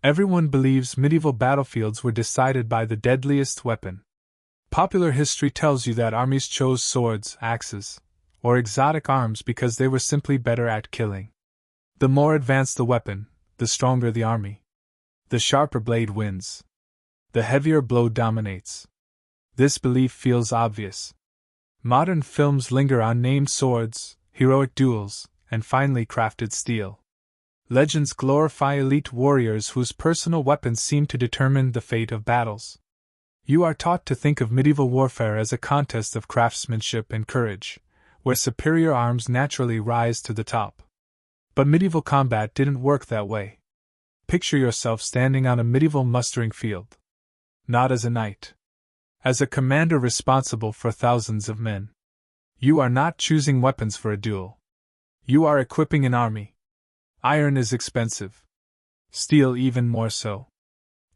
Everyone believes medieval battlefields were decided by the deadliest weapon. Popular history tells you that armies chose swords, axes, or exotic arms because they were simply better at killing. The more advanced the weapon, the stronger the army. The sharper blade wins. The heavier blow dominates. This belief feels obvious. Modern films linger on named swords, heroic duels, and finely crafted steel. Legends glorify elite warriors whose personal weapons seem to determine the fate of battles. You are taught to think of medieval warfare as a contest of craftsmanship and courage, where superior arms naturally rise to the top. But medieval combat didn't work that way. Picture yourself standing on a medieval mustering field. Not as a knight. As a commander responsible for thousands of men. You are not choosing weapons for a duel. You are equipping an army. Iron is expensive. Steel even more so.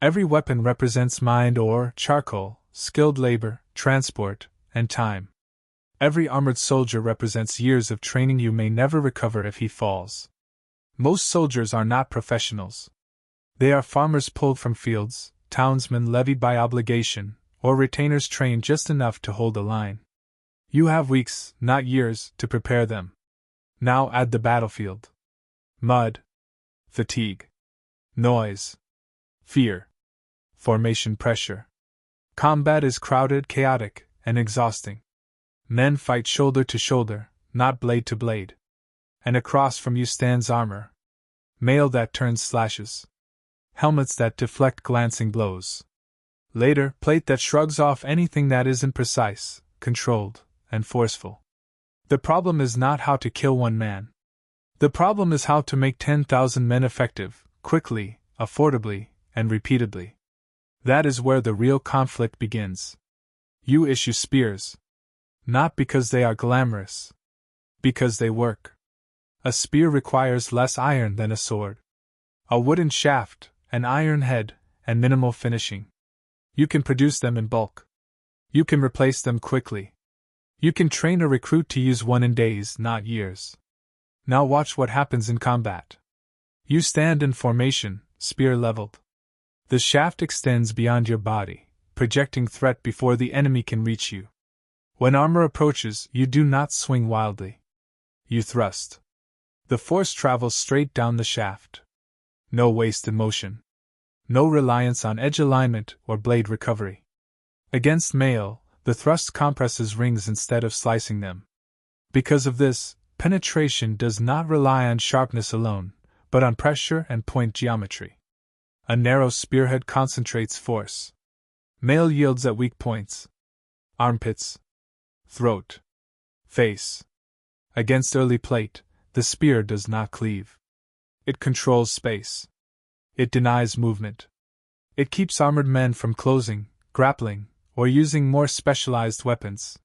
Every weapon represents mind or charcoal, skilled labor, transport, and time. Every armored soldier represents years of training you may never recover if he falls. Most soldiers are not professionals. They are farmers pulled from fields, townsmen levied by obligation, or retainers trained just enough to hold the line. You have weeks, not years, to prepare them. Now add the battlefield. Mud. Fatigue. Noise. Fear. Formation pressure. Combat is crowded, chaotic, and exhausting. Men fight shoulder to shoulder, not blade to blade. And across from you stands armor. Mail that turns slashes. Helmets that deflect glancing blows. Later, plate that shrugs off anything that isn't precise, controlled, and forceful. The problem is not how to kill one man. The problem is how to make 10,000 men effective, quickly, affordably, and repeatedly. That is where the real conflict begins. You issue spears. Not because they are glamorous. Because they work. A spear requires less iron than a sword. A wooden shaft, an iron head, and minimal finishing. You can produce them in bulk. You can replace them quickly. You can train a recruit to use one in days, not years. Now watch what happens in combat. You stand in formation, spear leveled. The shaft extends beyond your body, projecting threat before the enemy can reach you. When armor approaches, you do not swing wildly. You thrust. The force travels straight down the shaft. No wasted motion. No reliance on edge alignment or blade recovery. Against mail, the thrust compresses rings instead of slicing them. Because of this, penetration does not rely on sharpness alone, but on pressure and point geometry. A narrow spearhead concentrates force. Mail yields at weak points. Armpits. Throat. Face. Against early plate, the spear does not cleave. It controls space. It denies movement. It keeps armored men from closing, grappling, or using more specialized weapons.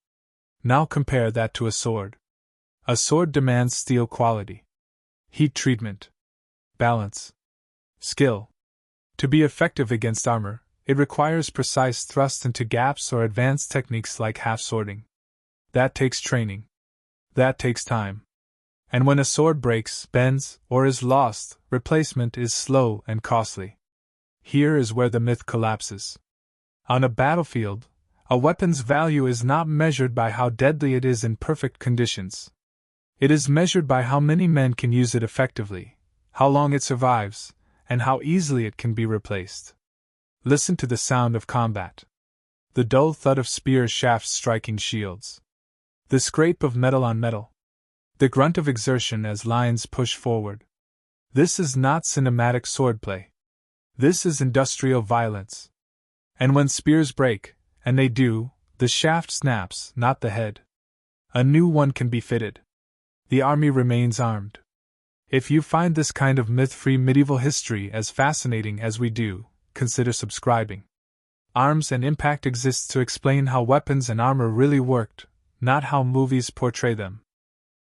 Now compare that to a sword. A sword demands steel quality. Heat treatment. Balance. Skill. To be effective against armor, it requires precise thrust into gaps or advanced techniques like half-swording. That takes training. That takes time. And when a sword breaks, bends, or is lost, replacement is slow and costly. Here is where the myth collapses. On a battlefield, a weapon's value is not measured by how deadly it is in perfect conditions. It is measured by how many men can use it effectively, how long it survives, and how easily it can be replaced. Listen to the sound of combat. The dull thud of spear shafts striking shields. The scrape of metal on metal. The grunt of exertion as lines push forward. This is not cinematic swordplay. This is industrial violence. And when spears break, and they do, the shaft snaps, not the head. A new one can be fitted. The army remains armed. If you find this kind of myth-free medieval history as fascinating as we do, consider subscribing. Arms and Impact exists to explain how weapons and armor really worked, not how movies portray them.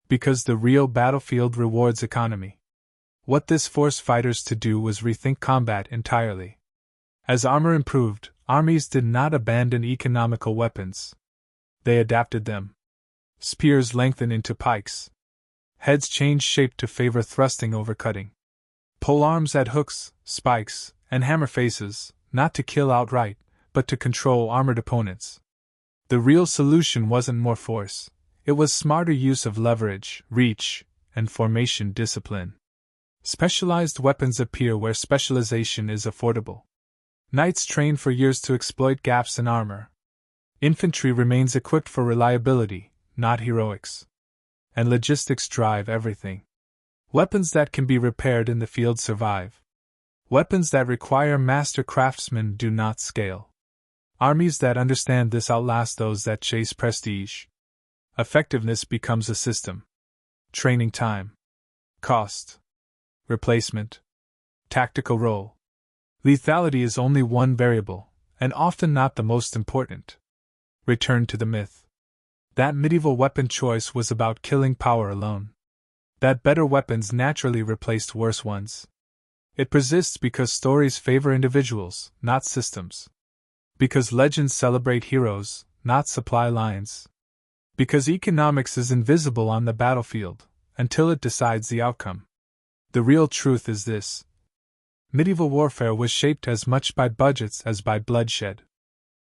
Because the real battlefield rewards economy. What this forced fighters to do was rethink combat entirely. As armor improved, armies did not abandon economical weapons. They adapted them. Spears lengthened into pikes. Heads changed shape to favor thrusting over cutting. Polearms had hooks, spikes, and hammer faces, not to kill outright, but to control armored opponents. The real solution wasn't more force, it was smarter use of leverage, reach, and formation discipline. Specialized weapons appear where specialization is affordable. Knights train for years to exploit gaps in armor. Infantry remains equipped for reliability, not heroics. And logistics drive everything. Weapons that can be repaired in the field survive. Weapons that require master craftsmen do not scale. Armies that understand this outlast those that chase prestige. Effectiveness becomes a system. Training time. Cost. Replacement. Tactical role. Lethality is only one variable, and often not the most important. Return to the myth. That medieval weapon choice was about killing power alone. That better weapons naturally replaced worse ones. It persists because stories favor individuals, not systems. Because legends celebrate heroes, not supply lines. Because economics is invisible on the battlefield, until it decides the outcome. The real truth is this. Medieval warfare was shaped as much by budgets as by bloodshed.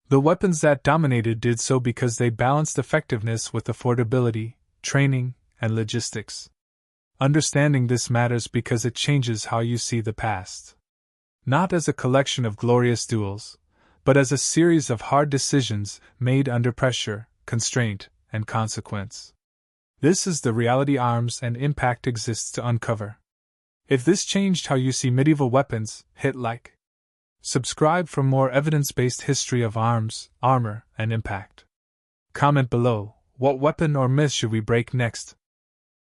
The weapons that dominated did so because they balanced effectiveness with affordability, training, and logistics. Understanding this matters because it changes how you see the past. Not as a collection of glorious duels, but as a series of hard decisions made under pressure, constraint, and consequence. This is the reality Arms and Impact exists to uncover. If this changed how you see medieval weapons, hit like. Subscribe for more evidence-based history of arms, armor, and impact. Comment below, what weapon or myth should we break next?